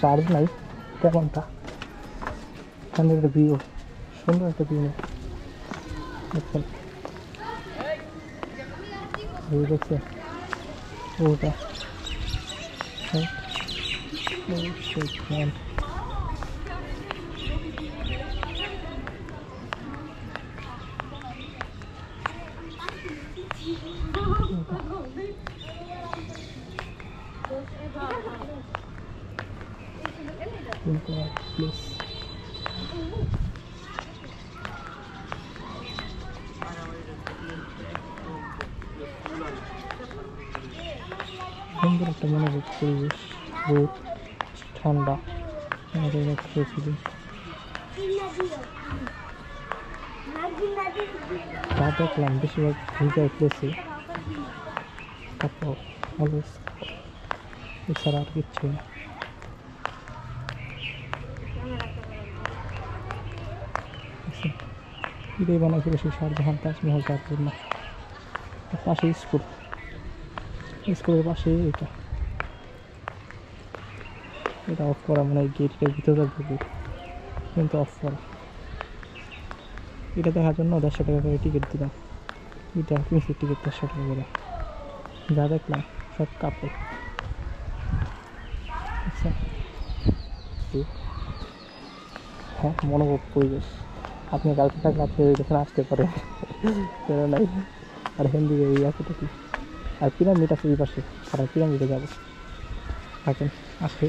Charge নাই তেমনটা। এখানে একটা ভিউ, সুন্দর একটা ভিউ দেখছেন, ভিউ দেখছেন ওটা প্লেস। সুন্দর একটা মনোযোগ পরিবেশ, রোদ, ঠান্ডা, আমাদের খেয়েছিলি যা দেখলাম বেশিরভাগ ভিজার প্লেসে কাপড় অলওয়েজ, এছাড়া আর কিচ্ছু না। এটাই বানাইছিল সেই শাহজাহান তাজমহল, তার জন্য পাশে স্কুল, স্কুলের পাশে এটা এটা অফ করা, মানে গেটের ভিতরে কিন্তু অফ করা। এটা দেখার জন্য 150 টাকা করে টিকিট দিলাম, এটা কিনছি টিকিট 150 টাকা করে। যা দেখলাম সব কাপড়। আচ্ছা, হ্যাঁ মনোভব পরিবেশ। আপনি কালকে থাকলে আপনি ওইখানে আসতে পারেন, নাই। আর হিন্দি এই এতটা কি, আর পিরামিড আছে এই পাশে, আর পিরামিডে যাবো, থাকেন আসে।